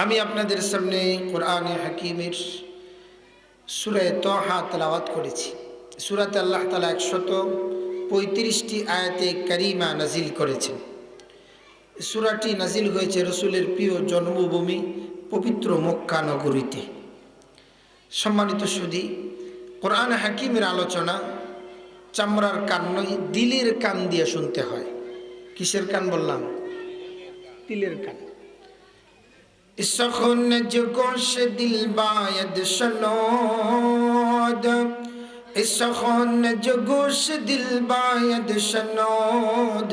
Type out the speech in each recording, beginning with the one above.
আমি আপনাদের সামনে কোরআনে হাকিমের সূরা তাহা তেলাওয়াত করেছি। সূরাতে আল্লাহ তাআলা 135টি আয়াতে কারিমা নাজিল করেছেন। সূরাটি নাজিল হয়েছে রাসূলের প্রিয় জন্মভূমি পবিত্র মক্কা নগরীতে। সম্মানিত সুধী, কোরআন হাকিমের আলোচনা চামড়ার কান নয়, দিলের কান দিয়ে শুনতে হয়। কিসের কান বললাম? দিলের কান। সখন যে গোশ দিল বায়দ শনোদ, সখন যে গোশ দিল বায়দ শনোদ,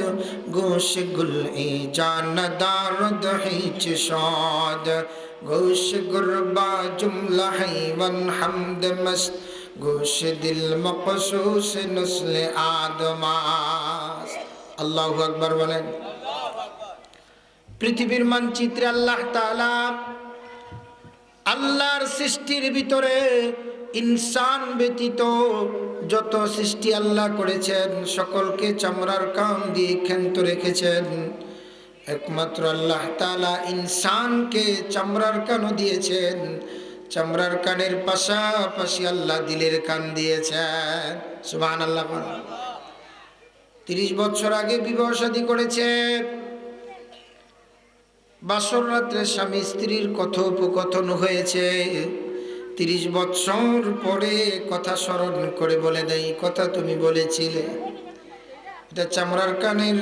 গোশ গুল ই জানদার দহিচ শাদ, গোশ গুরবা জুমলা হাইওয়ান হামদ মস্ত, গোশ দিল মকসুস নসলে আদমাস। আল্লাহু আকবার বলেন। পৃথিবীর মানচিত্রে আল্লাহ তাআলা আল্লাহর সৃষ্টির ভিতরে ইনসান ব্যতীত যত সৃষ্টি আল্লাহ করেছেন সকলকে চামড়ার কান দিয়ে ক্ষান্ত রেখেছেন। একমাত্র আল্লাহ তাআলা ইনসানকে চামড়ার কানও দিয়েছেন। চামড়ার কানের পাশাপাশি আল্লাহ দিলের কান দিয়েছেন। সুবহানাল্লাহ। 30 বছর আগে বিবাহ শাদী করেছে, বাসর রাত্রে স্বামী স্ত্রীর কথোপকথন হয়েছে। 30 বছর পরে কথা স্মরণ করে বলে দেয়, কথা তুমি বলেছিলে। এটা চামড়ার কানের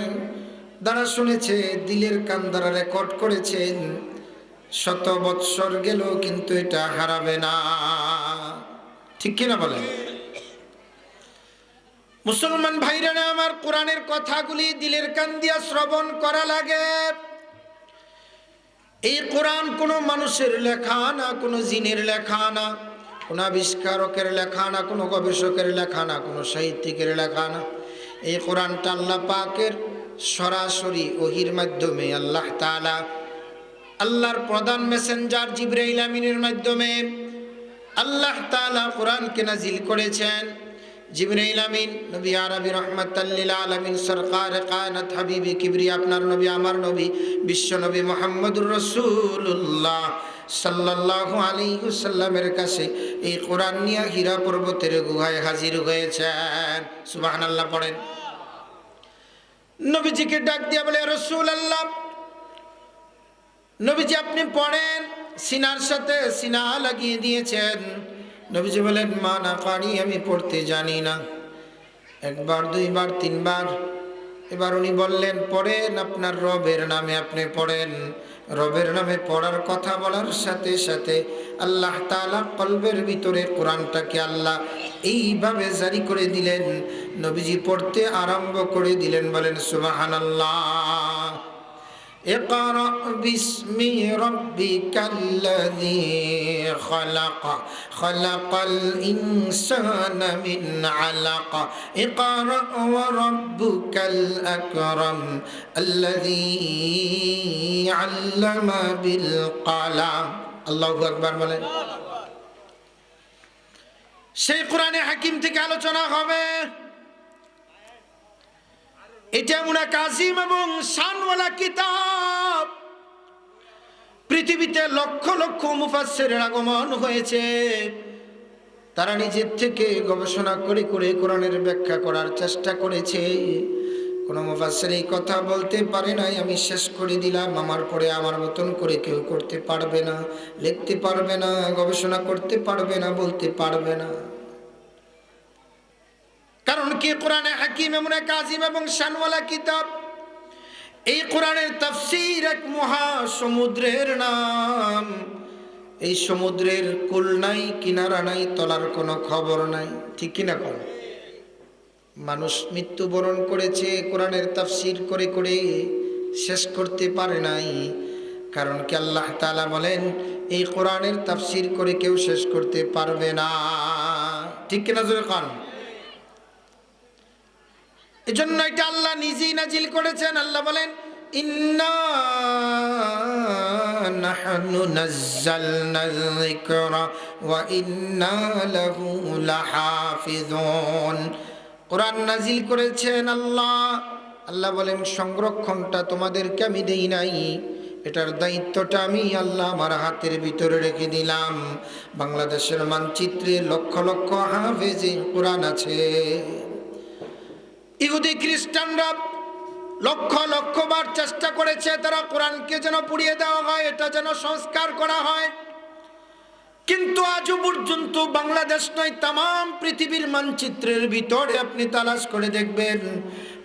দ্বারা শুনেছে, দিলের কান দ্বারা রেকর্ড করেছেন। 100 বৎসর গেল কিন্তু এটা হারাবে না। ঠিক কিনা বলেন? মুসলমান ভাইরা আমার, কোরআনের কথাগুলি দিলের কান দিয়া শ্রবণ করা লাগে। এই কোরআন কোনো মানুষের লেখা না, কোনো জিনের লেখা না, কোনো আবিষ্কারকের লেখা না, কোনো গবেষকের লেখা না, কোনো সাহিত্যিকের লেখা না। এই কোরআনটা আল্লাহ পাকের সরাসরি ওহির মাধ্যমে আল্লাহ তাআলা আল্লাহর প্রধান মেসেঞ্জার জিবরাইল আমিনের মাধ্যমে আল্লাহ তাআলা কোরআনকে নাজিল করেছেন। জিবরাইল আমিন নবী আরবি রহমাতাল লিল আলামিন সরকার কায়নাত হাবিবি কিবরিয়া আপনার নবী আমার নবী বিশ্ব নবী মুহাম্মদুর রাসূলুল্লাহ সাল্লাল্লাহু আলাইহি ওয়াসাল্লামের কাছে এই কোরআন নিয়ে হীরা পর্বতের গুহায় হাজির হয়েছেন। সুবহানাল্লাহ পড়েন। নবীজিকে ডাক দিয়া বলে, রাসূলুল্লাহ, নবীজি আপনি পড়েন। সিনার সাথে সিনা লাগিয়ে দিয়েছেন। নবীজি বলেন, মা না পারি, আমি পড়তে জানি না। একবার, দুইবার, তিনবার। এবার উনি বললেন, পড়েন, আপনার রবের নামে আপনি পড়েন। রবের নামে পড়ার কথা বলার সাথে সাথে আল্লাহ তাআলা কলবের ভিতরে কোরআনটাকে আল্লাহ এইভাবে জারি করে দিলেন। নবীজি পড়তে আরম্ভ করে দিলেন। বলেন সুবহানাল্লাহ। اقرأ باسم ربك الذي خلق خلق الإنسان من علق اقرأ وربك الأكرم الذي علم بالقلم الله أكبر বলেন। সেই কোরআনে হাকিম থেকে আলোচনা হবে। এটা মুনাকাসিম এবং শানওয়ালা কিতাব। পৃথিবীতে লক্ষ লক্ষ মুফাসসিরের আগমন হয়েছে। তারা নিজের থেকে গবেষণা করে করে কোরআনের ব্যাখ্যা করার চেষ্টা করেছে। কোন মুফাসসির এই কথা বলতে পারে নাই, আমি শেষ করে দিলাম, আমার পরে আমার মতন করে কেউ করতে পারবে না, লিখতে পারবে না, গবেষণা করতে পারবে না, বলতে পারবে না। কারণ কি, কোরআনে হাকিম এমন এক আজিম এবং শানওয়ালা কিতাব। এই কোরআনের তাফসীর এক মহা সমুদ্রের নাম। এই সমুদ্রের কুল নাই, কিনারা নাই, তলার কোনো খবর নাই। ঠিক কিনা কোন? মানুষ মৃত্যুবরণ করেছে কোরআনের তাফসীর করে করে, শেষ করতে পারে নাই। কারণ কি, আল্লাহ তাআলা বলেন এই কোরআনের তাফসীর করে কেউ শেষ করতে পারবে না। ঠিক কিনা জোরে কোন? এজন্য এটা আল্লাহ নিজেই নাজিল করেছেন। আল্লাহ বলেন, ইন্না নাহনু নাযালনা যিকরা ওয়া ইন্না লাহু লাহাফিজুন। কোরআন নাজিল করেছেন আল্লাহ। আল্লাহ বলেন, সংরক্ষণটা তোমাদেরকে আমি দেই নাই, এটার দায়িত্বটা আমি আল্লাহ আমার হাতের ভিতরে রেখে দিলাম। বাংলাদেশের মানচিত্রে লক্ষ লক্ষ হাফেজে কোরআন আছে। ইহুদি খ্রিস্টানরা লক্ষ লক্ষ বার চেষ্টা করেছে তারা কোরআনকে যেন পুড়িয়ে দেওয়া হয়, এটা যেন সংস্কার করা হয়, কিন্তু আজও পর্যন্ত বাংলাদেশ নয় তামাম পৃথিবীর মানচিত্রের ভিতরে আপনি তালাশ করে দেখবেন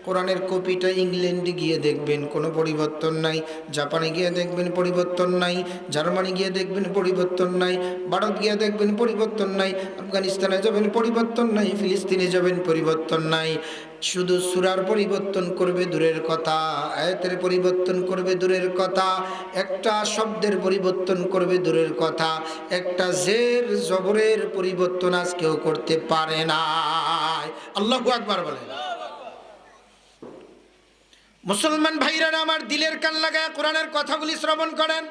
কোরআনের কপিটা ইংল্যান্ডে গিয়ে দেখবেন কোনো পরিবর্তন নাই, জাপানে গিয়ে দেখবেন পরিবর্তন নাই, জার্মানি গিয়ে দেখবেন পরিবর্তন নাই, ভারত গিয়ে দেখবেন পরিবর্তন নাই, আফগানিস্তানে যাবেন পরিবর্তন নাই, ফিলিস্তিনে যাবেন পরিবর্তন নাই। শুধু সূরার পরিবর্তন করবে দূরের কথা, আয়াতের পরিবর্তন করবে দূরের কথা, একটা শব্দের পরিবর্তন করবে দূরের কথা, একটা জের জবরের পরিবর্তন আজ কেউ করতে পারে না। আল্লাহু আকবার বলেন। মুসলমান ভাইরা আমার দিলের কান লাগায় কোরআনের কথাগুলি শ্রবণ করেন।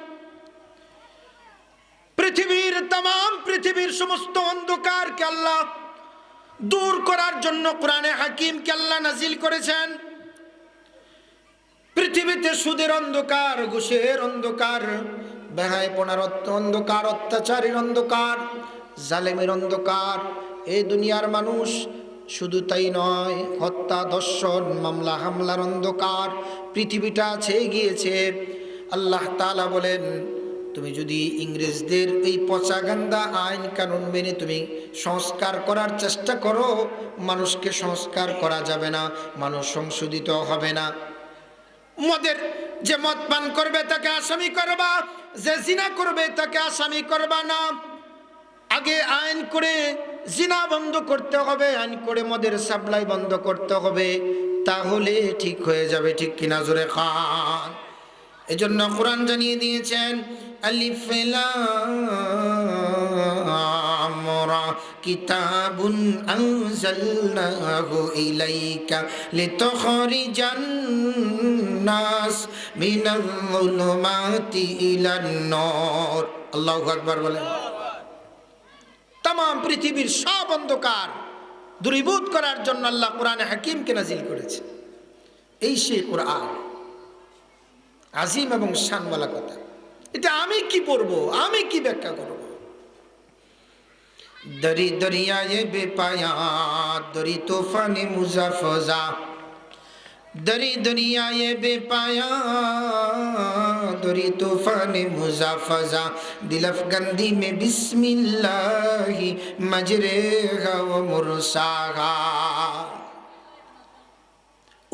পৃথিবীর সমস্ত অন্ধকারকে আল্লাহ দূর করার জন্য কোরআনে হাকিমকে আল্লাহ নাজিল করেছেন। পৃথিবীতে সুদের অন্ধকার, ঘুষের অন্ধকার, বেহায়াপনার অন্ধকার, অত্যাচারের অন্ধকার, জালেমের অন্ধকার, এই দুনিয়ার মানুষ শুধু তাই নয়, হত্যা, ধর্ষণ, মামলা হামলার অন্ধকার পৃথিবীটা ছেয়ে গিয়েছে। আল্লাহ তাআলা বলেন, তুমি যদি ইংরেজদের এই পচাগান্দা আইন কানুন মেনে তুমি সংস্কার করার চেষ্টা করো, মানুষকে সংস্কার করা যাবে না, মানুষ সংশোধিত হবে না। মদের যে মদ পান করবে তাকে আসামি করবা, যে জিনা করবে তাকে আসামি করবা না। আগে আইন করে জিনা বন্ধ করতে হবে, আইন করে মদের সাপ্লাই বন্ধ করতে হবে, তাহলে ঠিক হয়ে যাবে। ঠিক কিনা জোরে খান। এজন্য কোরআন জানিয়ে দিয়েছেন, আলিফ লাম রা কিতাবুন আনজালনাহু ইলাইকা লিতুখরিজান নাস মিনাল যুলুমাতি ইলান নূর। আল্লাহু আকবার বলেন। তামাম পৃথিবীর সব অন্ধকার দূরীভূত করার জন্য আল্লাহ কোরআনে হাকিমকে নাজিল করেছে। এই সেই কোরআন, আজিম এবং শানওয়ালা কথা। এটা আমি কি পড়বো, আমি কি ব্যাখ্যা করব? দরি দরিয়ায়ে বেপায়া, দরি তুফানে মুজাফজা, দরি দরিয়ায়ে বেপায়া, দরি তুফানে মুজাফজা, দিল আফগন্দি মে বিসমিল্লাহি মাজরেহা ওয়া মুরসাহা।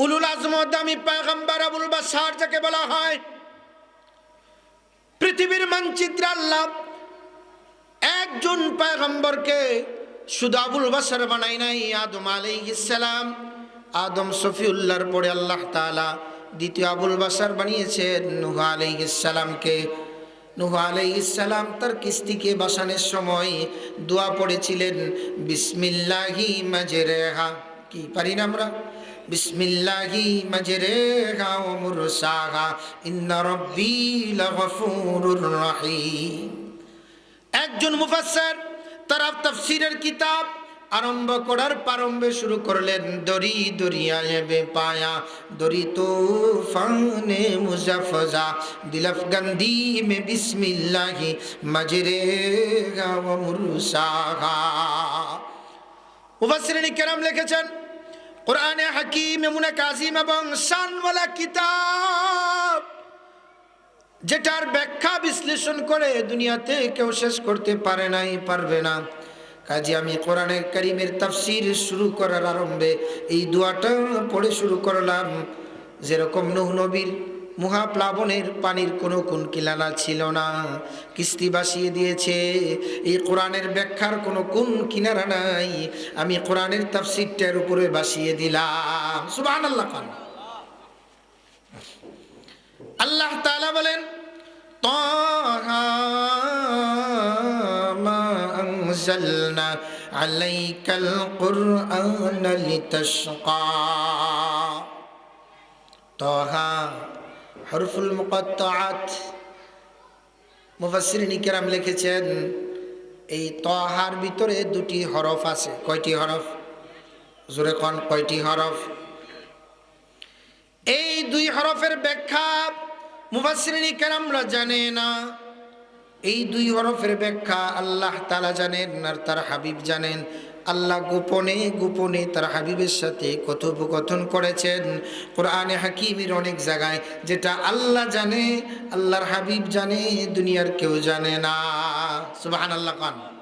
উলুল আজম দামি পয়গম্বর আবুল বাশার যাকে বলা হয়, পৃথিবীর মানচিত্রে আল্লাহ একজন পয়গম্বরকে শুধু আবুল বাশার বানাই নাই, আদম আলাইহিস সালাম, আদম সফিউল্লাহর পরে আল্লাহ তাআলা দ্বিতীয় আবুল বাশার বানিয়েছেন নূহ আলাইহিস সালামকে। নূহ আলাইহিস সালাম তার কিস্তিকে বাসানোর সময় দোয়া পড়েছিলেন, বিসমিল্লাহি মাজরেহা। কি পারি না আমরা? বিসমিল্লাহি মাজরেহা ওয়া মুরসাহা ইন্না রাব্বি লাগফুরুর রহিম। একজন মুফাসসির তার তাফসীরের কিতাব আরম্ভ করার প্রারম্ভে শুরু করলেন, দরি দরিয়ায়ে বেপায়া, দরি তুফানে মুজাফজা, দিল আফগন্দি মে বিসমিল্লাহি মাজরেহা ওয়া মুরসাহা। মুফাসসিরিন কেরাম লিখেছেন, কোরআনে হাকিম এমন এক আজিম এবং শানওয়ালা কিতাব, যেটার ব্যাখ্যা বিশ্লেষণ করে দুনিয়াতে কেউ শেষ করতে পারে নাই, পারবে না। কাজে আমি কোরআনের কারীমের তাফসীর শুরু করার আরম্ভে এই দোয়াটা পড়ে শুরু করলাম। যেরকম নূহ নবীর মহাপ্লাবনের পানির কোনো কোন কিনারা ছিল না, কিস্তি ভাসিয়ে দিয়েছে, এই কোরআনের ব্যাখ্যার কোনো কোন কিনারা নাই, আমি কোরআনের তাফসীরটার উপরে ভাসিয়ে দিলাম। সুবহানাল্লাহ। আল্লাহ তাআলা বলেন, তাহা মা আনজালনা আলাইকাল কুরআনা লিতাশকা। তাহা হরফুল মুকাত্তাআত। মুফাসসিরিন কিরাম লিখেছেন, এই তাহার ভিতরে দুটি হরফ আছে। কয়টি হরফ? জোরে কোন, কয়টি হরফ? এই দুই হরফের ব্যাখ্যা মুফাসসিরিন কেরামরা জানে না এই দুই হরফের ব্যাখ্যা আল্লাহ তাআলা জানেন আর তার হাবিব জানেন। আল্লাহ গোপনে গোপনে তার হাবিবের সাথে কথোপকথন করেছেন কোরআনে হাকিমের অনেক জায়গায়, যেটা আল্লাহ জানে, আল্লাহর হাবিব জানে, দুনিয়ার কেউ জানে না। সুবহানাল্লাহ।